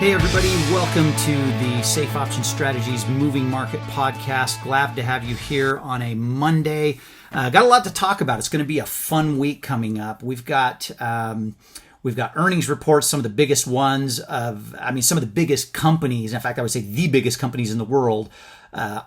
Hey everybody, welcome to the Safe Option Strategies Moving Market Podcast. Glad to have you here on a Monday. Got a lot to talk about. It's going to be a fun week coming up. We've got earnings reports, some of the biggest ones some of the biggest companies. In fact, I would say the biggest companies in the world.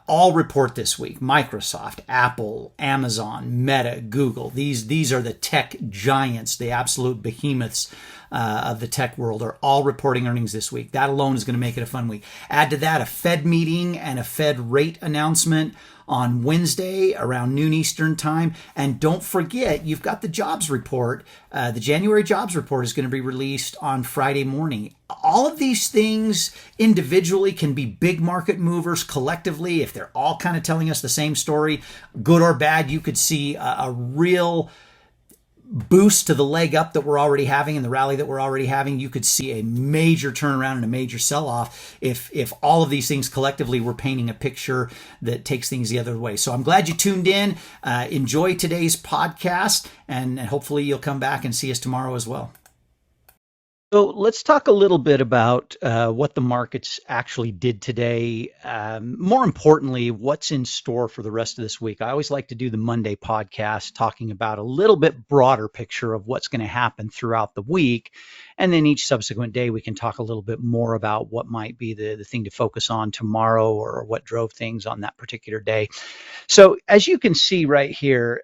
All report this week. Microsoft, Apple, Amazon, Meta, Google. These are the tech giants, the absolute behemoths of the tech world are all reporting earnings this week. That alone is going to make it a fun week. Add to that a Fed meeting and a Fed rate announcement on Wednesday around noon Eastern time. And don't forget, you've got the jobs report. The January jobs report is going to be released on Friday morning. All of these things individually can be big market movers. Collectively, if they're all kind of telling us the same story, good or bad, you could see a real boost to the leg up that we're already having and the rally that we're already having. You could see a major turnaround and a major sell-off if all of these things collectively were painting a picture that takes things the other way. So I'm glad you tuned in. Enjoy today's podcast, and hopefully you'll come back and see us tomorrow as well. So let's talk a little bit about what the markets actually did today. More importantly, what's in store for the rest of this week. I always like to do the Monday podcast talking about a little bit broader picture of what's going to happen throughout the week. And then each subsequent day, we can talk a little bit more about what might be the thing to focus on tomorrow or what drove things on that particular day. So as you can see right here,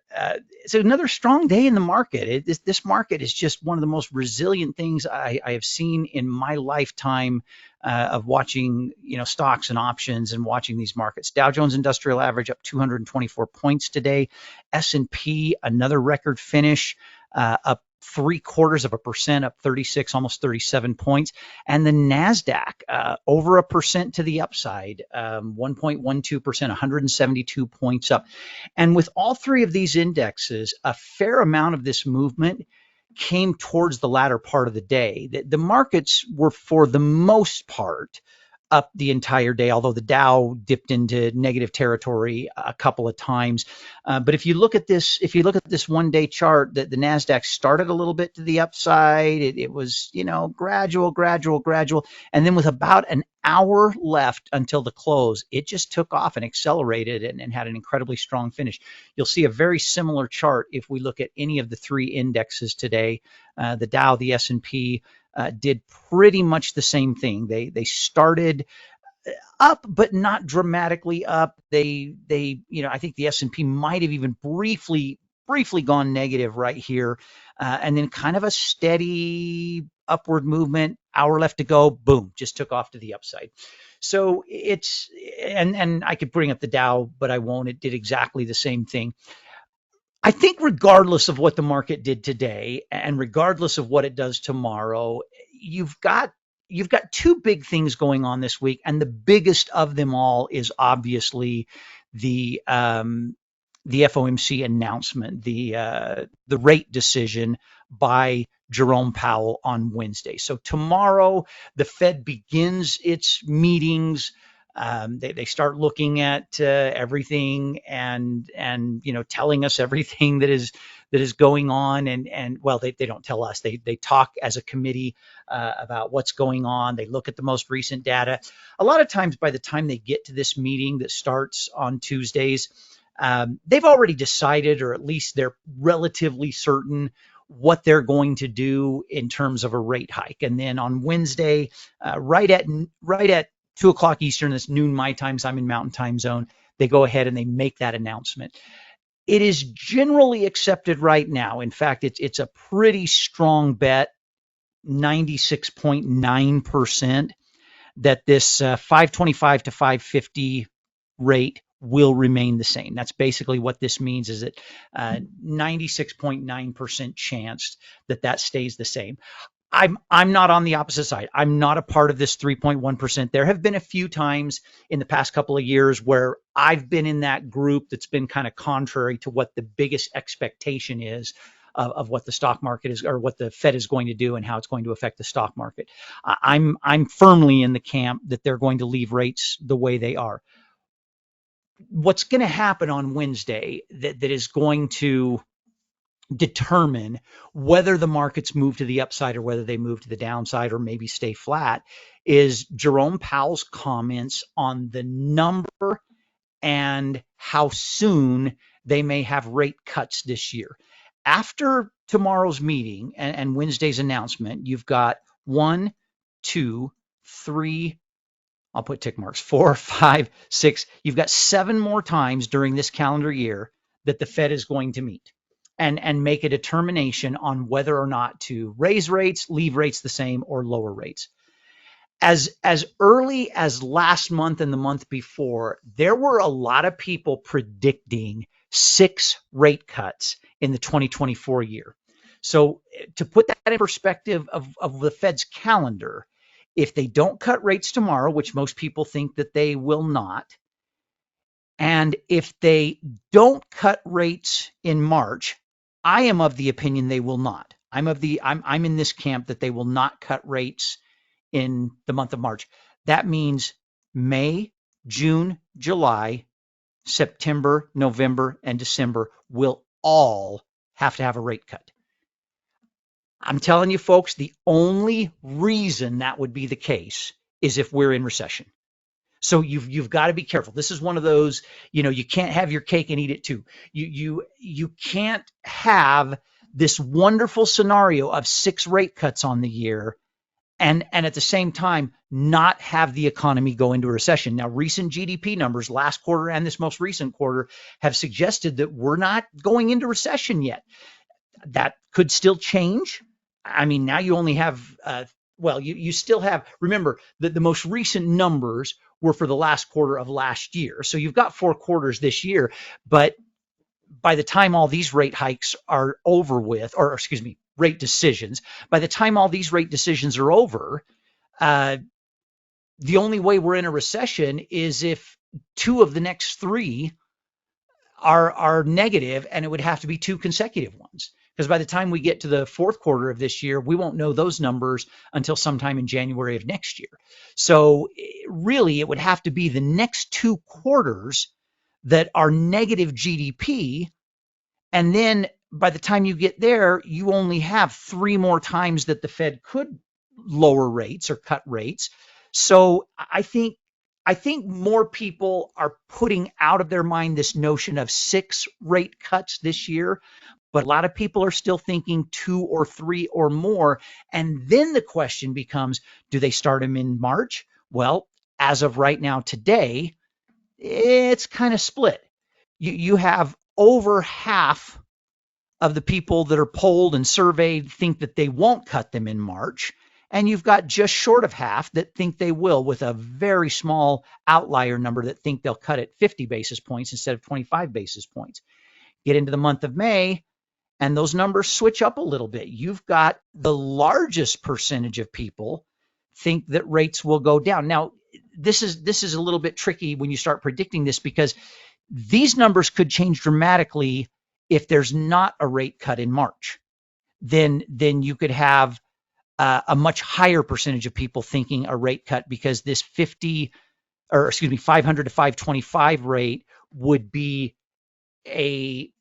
it's another strong day in the market. This market is just one of the most resilient things I have seen in my lifetime of watching, stocks and options and watching these markets. Dow Jones Industrial Average up 224 points today. S&P, another record finish, up 0.75%, up 36, almost 37 points. And the NASDAQ, over 1% to the upside, 1.12%, 172 points up. And with all three of these indexes, a fair amount of this movement came towards the latter part of the day. The markets were, for the most part, up the entire day, although the Dow dipped into negative territory a couple of times. But if you look at this one-day chart, the NASDAQ started a little bit to the upside. It was, gradual. And then with about an hour left until the close, it just took off and accelerated and had an incredibly strong finish. You'll see a very similar chart if we look at any of the three indexes today. The Dow, the S&P, did pretty much the same thing. They started up, but not dramatically up. I think the S&P might have even briefly gone negative right here, and then kind of a steady upward movement. Hour left to go, boom, just took off to the upside. So and I could bring up the Dow, but I won't. It did exactly the same thing. I think regardless of what the market did today and regardless of what it does tomorrow, you've got two big things going on this week. And the biggest of them all is obviously the FOMC announcement, the rate decision by Jerome Powell on Wednesday. So tomorrow, the Fed begins its meetings. They start looking at everything and telling us everything that is going on, and well, they don't tell us. They talk as a committee about what's going on. They look at the most recent data. A lot of times, by the time they get to this meeting that starts on Tuesdays, they've already decided, or at least they're relatively certain what they're going to do in terms of a rate hike. And then on Wednesday, right at 2 o'clock Eastern, that's noon my time, so I'm in Mountain Time Zone, they go ahead and they make that announcement. It is generally accepted right now. In fact, it's a pretty strong bet, 96.9%, that this 525 to 550 rate will remain the same. That's basically what this means, is that 96.9% chance that stays the same. I'm not on the opposite side. I'm not a part of this 3.1%. There have been a few times in the past couple of years where I've been in that group that's been kind of contrary to what the biggest expectation is of what the stock market is, or what the Fed is going to do and how it's going to affect the stock market. I'm firmly in the camp that they're going to leave rates the way they are. What's going to happen on Wednesday that is going to determine whether the markets move to the upside or whether they move to the downside or maybe stay flat is Jerome Powell's comments on the number and how soon they may have rate cuts this year. After tomorrow's meeting and Wednesday's announcement, you've got 1, 2, 3, I'll put tick marks, 4, 5, 6. You've got 7 more times during this calendar year that the Fed is going to meet and make a determination on whether or not to raise rates, leave rates the same, or lower rates. As early as last month and the month before, there were a lot of people predicting 6 rate cuts in the 2024 year. So to put that in perspective of the Fed's calendar, if they don't cut rates tomorrow, which most people think that they will not, and if they don't cut rates in March, I am of the opinion they will not. I'm in this camp that they will not cut rates in the month of March. That means May, June, July, September, November, and December will all have to have a rate cut. I'm telling you, folks, the only reason that would be the case is if we're in recession. So you've got to be careful. This is one of those, you can't have your cake and eat it too. You can't have this wonderful scenario of 6 rate cuts on the year and at the same time not have the economy go into a recession. Now, recent GDP numbers last quarter and this most recent quarter have suggested that we're not going into recession yet. That could still change. I mean, now you only have, you still have, remember that the most recent numbers were for the last quarter of last year. So you've got 4 quarters this year, but by the time all these rate hikes are over with, rate decisions, by the time all these rate decisions are over, the only way we're in a recession is if 2 of the next 3 are negative, and it would have to be 2 consecutive ones. Because by the time we get to the 4th quarter of this year, we won't know those numbers until sometime in January of next year. So really, it would have to be the next 2 quarters that are negative GDP. And then by the time you get there, you only have 3 more times that the Fed could lower rates or cut rates. So I think more people are putting out of their mind this notion of 6 rate cuts this year. But a lot of people are still thinking 2 or 3 or more. And then the question becomes, do they start them in March? Well, as of right now today, it's kind of split. You have over half of the people that are polled and surveyed think that they won't cut them in March. And you've got just short of half that think they will, with a very small outlier number that think they'll cut it 50 basis points instead of 25 basis points. Get into the month of May, and those numbers switch up a little bit. You've got the largest percentage of people think that rates will go down. Now, this is a little bit tricky when you start predicting this, because these numbers could change dramatically if there's not a rate cut in March. Then you could have a much higher percentage of people thinking a rate cut, because this 500 to 525 rate would be a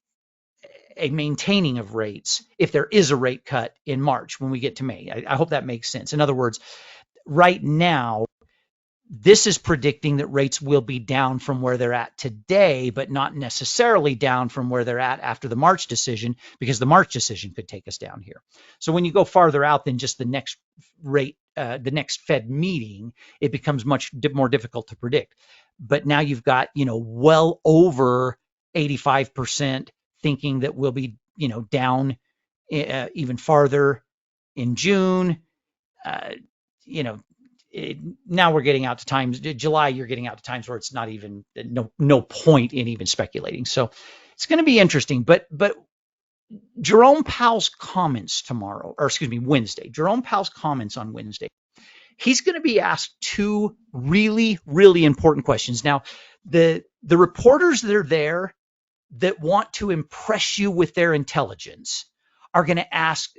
maintaining of rates if there is a rate cut in March when we get to May. I hope that makes sense. In other words, right now, this is predicting that rates will be down from where they're at today, but not necessarily down from where they're at after the March decision, because the March decision could take us down here. So when you go farther out than just the next Fed meeting, it becomes much more difficult to predict. But now you've got, well over 85% thinking that we'll be, down even farther in June. Now we're getting out to times, July, you're getting out to times where it's not even, no point in even speculating. So it's going to be interesting. But Jerome Powell's comments Wednesday, Jerome Powell's comments on Wednesday, he's going to be asked 2 really, really important questions. Now, the reporters that are there that want to impress you with their intelligence are going to ask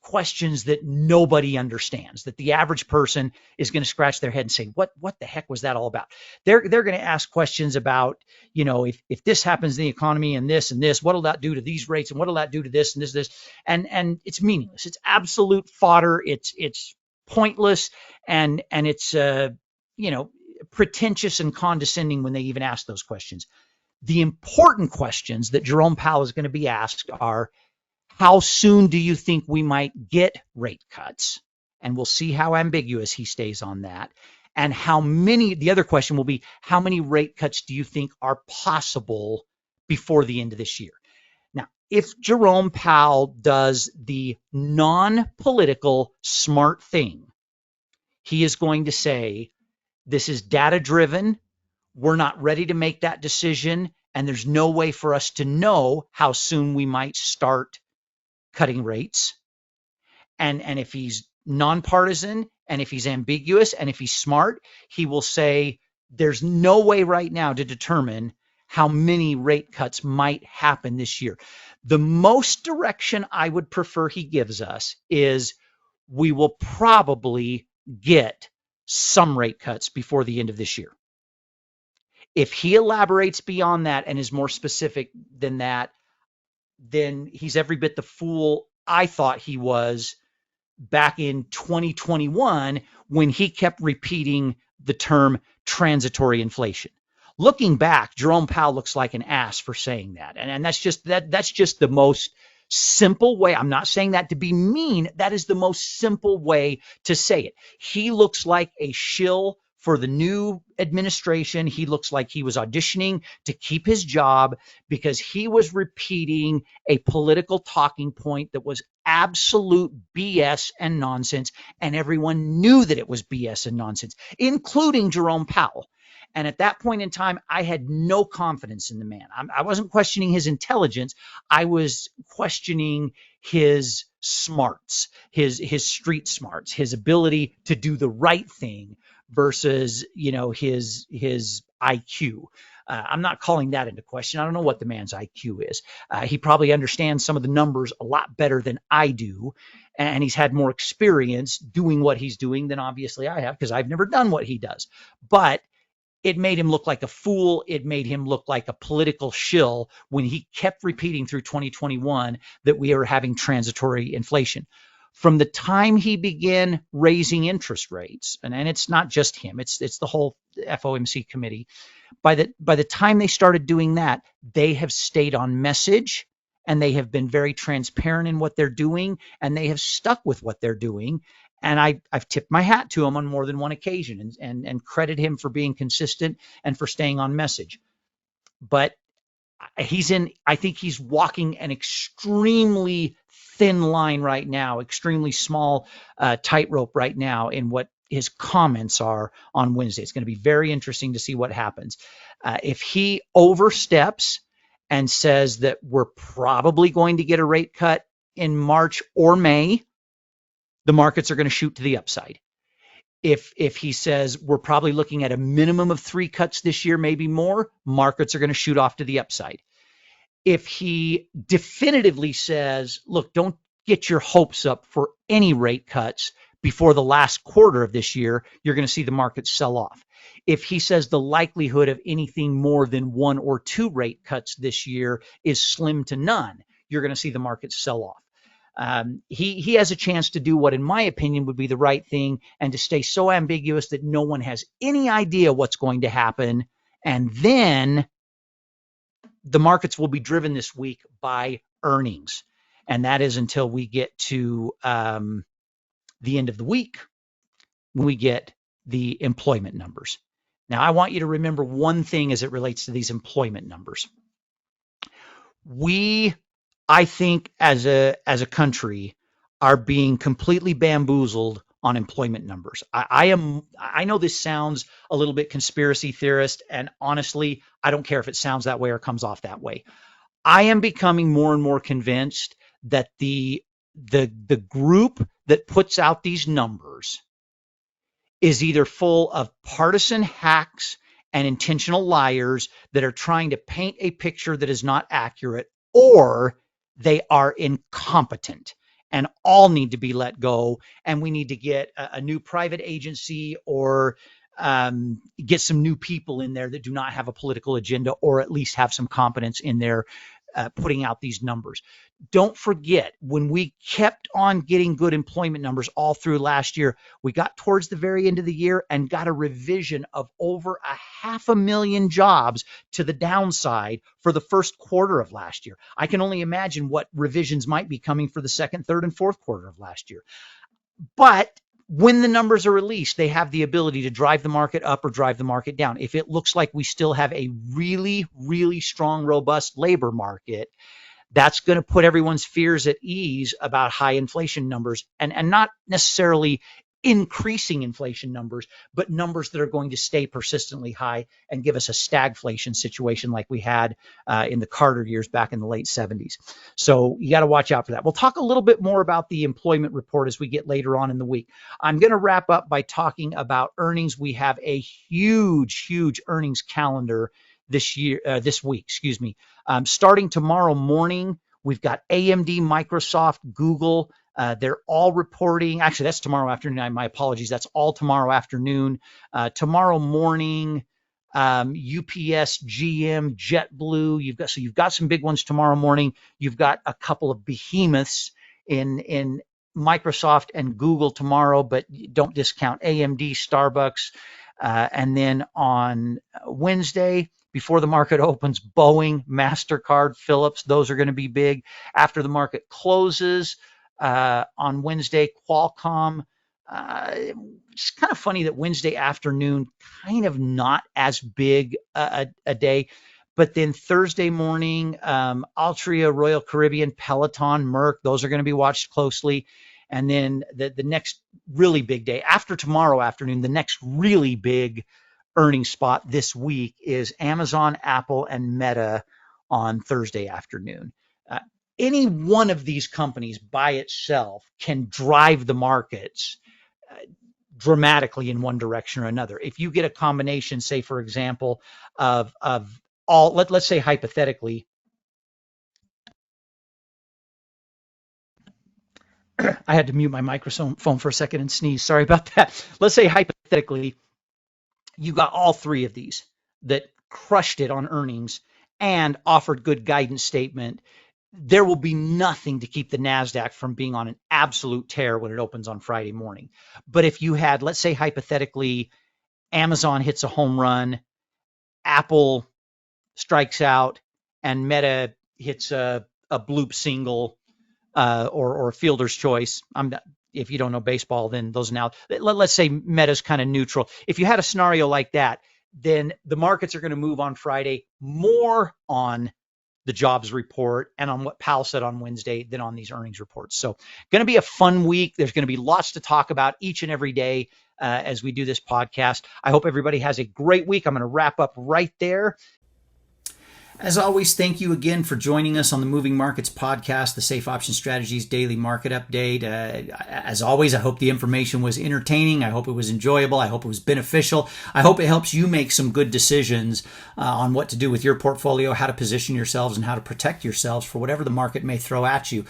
questions that nobody understands, that the average person is going to scratch their head and say, what the heck was that all about? They're going to ask questions about, if this happens in the economy and this, what'll that do to these rates, and what'll that do to this and this, and it's meaningless. It's absolute fodder. It's pointless, and it's pretentious and condescending when they even ask those questions. The important questions that Jerome Powell is going to be asked are, how soon do you think we might get rate cuts? And we'll see how ambiguous he stays on that. And the other question will be, how many rate cuts do you think are possible before the end of this year? Now, if Jerome Powell does the non-political smart thing, he is going to say, this is data driven. We're not ready to make that decision. And there's no way for us to know how soon we might start cutting rates. And if he's nonpartisan, and if he's ambiguous, and if he's smart, he will say there's no way right now to determine how many rate cuts might happen this year. The most direction I would prefer he gives us is we will probably get some rate cuts before the end of this year. If he elaborates beyond that and is more specific than that, then he's every bit the fool I thought he was back in 2021 when he kept repeating the term transitory inflation. Looking back, Jerome Powell looks like an ass for saying that. And that's just the most simple way. I'm not saying that to be mean. That is the most simple way to say it. He looks like a shill for the new administration. He looks like he was auditioning to keep his job because he was repeating a political talking point that was absolute BS and nonsense, and everyone knew that it was BS and nonsense, including Jerome Powell. And at that point in time, I had no confidence in the man. I wasn't questioning his intelligence. I was questioning his smarts, his street smarts, his ability to do the right thing versus, his IQ. I'm not calling that into question. I don't know what the man's IQ is. He probably understands some of the numbers a lot better than I do. And he's had more experience doing what he's doing than obviously I have, because I've never done what he does. But it made him look like a fool. It made him look like a political shill when he kept repeating through 2021 that we are having transitory inflation. From the time he began raising interest rates, and it's not just him, it's the whole FOMC committee. By the time they started doing that, they have stayed on message, and they have been very transparent in what they're doing, and they have stuck with what they're doing. And I've tipped my hat to him on more than one occasion and credit him for being consistent and for staying on message. But I think he's walking an extremely thin line right now, extremely small tightrope right now in what his comments are on Wednesday. It's going to be very interesting to see what happens. If he oversteps and says that we're probably going to get a rate cut in March or May, the markets are going to shoot to the upside. If he says we're probably looking at a minimum of 3 cuts this year, maybe more, markets are going to shoot off to the upside. If he definitively says, look, don't get your hopes up for any rate cuts before the last quarter of this year, you're going to see the markets sell off. If he says the likelihood of anything more than 1 or 2 rate cuts this year is slim to none, you're going to see the markets sell off. He has a chance to do what, in my opinion, would be the right thing, and to stay so ambiguous that no one has any idea what's going to happen. And then the markets will be driven this week by earnings. And that is until we get to the end of the week, when we get the employment numbers. Now, I want you to remember one thing as it relates to these employment numbers. I think as a country are being completely bamboozled on employment numbers. I know this sounds a little bit conspiracy theorist, and honestly, I don't care if it sounds that way or comes off that way. I am becoming more and more convinced that the group that puts out these numbers is either full of partisan hacks and intentional liars that are trying to paint a picture that is not accurate, or they are incompetent and all need to be let go. And we need to get a new private agency or get some new people in there that do not have a political agenda, or at least have some competence in there putting out these numbers. Don't forget, when we kept on getting good employment numbers all through last year, we got towards the very end of the year and got a revision of over 500,000 jobs to the downside for the first quarter of last year. I can only imagine what revisions might be coming for the second, third, and fourth quarter of last year. But when the numbers are released, they have the ability to drive the market up or drive the market down. If it looks like we still have a really, really strong, robust labor market, that's going to put everyone's fears at ease about high inflation numbers, and not necessarily increasing inflation numbers, but numbers that are going to stay persistently high and give us a stagflation situation like we had in the Carter years back in the late 70s. So you got to watch out for that. We'll talk a little bit more about the employment report as we get later on in the week. I'm going to wrap up by talking about earnings. We have a huge earnings calendar this week. Starting tomorrow morning, we've got AMD, Microsoft, Google. They're all reporting. Actually, that's tomorrow afternoon. My apologies. That's all tomorrow afternoon. Tomorrow morning, UPS, GM, JetBlue. You've got some big ones tomorrow morning. You've got a couple of behemoths in Microsoft and Google tomorrow, but don't discount AMD, Starbucks. And then on Wednesday, before the market opens, Boeing, MasterCard, Philips, those are going to be big. After the market closes on Wednesday, Qualcomm. It's kind of funny that Wednesday afternoon, kind of not as big a day. But then Thursday morning, Altria, Royal Caribbean, Peloton, Merck, those are going to be watched closely. And then the next really big day, after tomorrow afternoon, the next really big earnings spot this week is Amazon, Apple, and Meta on Thursday afternoon. Any one of these companies by itself can drive the markets dramatically in one direction or another. If you get a combination, say, for example, of all, let's say hypothetically, I had to mute my microphone for a second and sneeze. Sorry about that. Let's say hypothetically, you got all three of these that crushed it on earnings and offered good guidance statement. There will be nothing to keep the NASDAQ from being on an absolute tear when it opens on Friday morning. But if you had, let's say hypothetically, Amazon hits a home run, Apple strikes out, and Meta hits a bloop single or a fielder's choice. If you don't know baseball, then those now, let's say Meta's kind of neutral. If you had a scenario like that, then the markets are going to move on Friday more on the jobs report and on what Powell said on Wednesday than on these earnings reports. So going to be a fun week. There's going to be lots to talk about each and every day as we do this podcast. I hope everybody has a great week. I'm going to wrap up right there. As always, thank you again for joining us on the Moving Markets Podcast, the Safe Option Strategies Daily Market Update. As always, I hope the information was entertaining. I hope it was enjoyable. I hope it was beneficial. I hope it helps you make some good decisions on what to do with your portfolio, how to position yourselves, and how to protect yourselves for whatever the market may throw at you.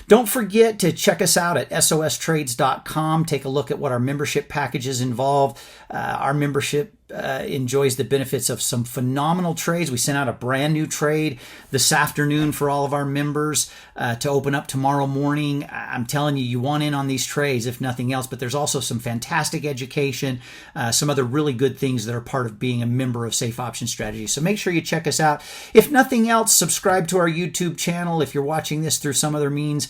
Don't forget to check us out at sostrades.com. Take a look at what our membership packages involve. Our membership enjoys the benefits of some phenomenal trades. We sent out a brand new trade this afternoon for all of our members to open up tomorrow morning. I'm telling you, you want in on these trades, if nothing else, but there's also some fantastic education, some other really good things that are part of being a member of Safe Option Strategy. So make sure you check us out. If nothing else, subscribe to our YouTube channel. If you're watching this through some other means,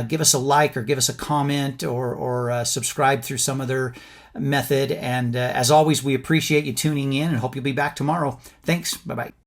give us a like or give us a comment or subscribe through some other method. And as always, we appreciate you tuning in and hope you'll be back tomorrow. Thanks. Bye-bye.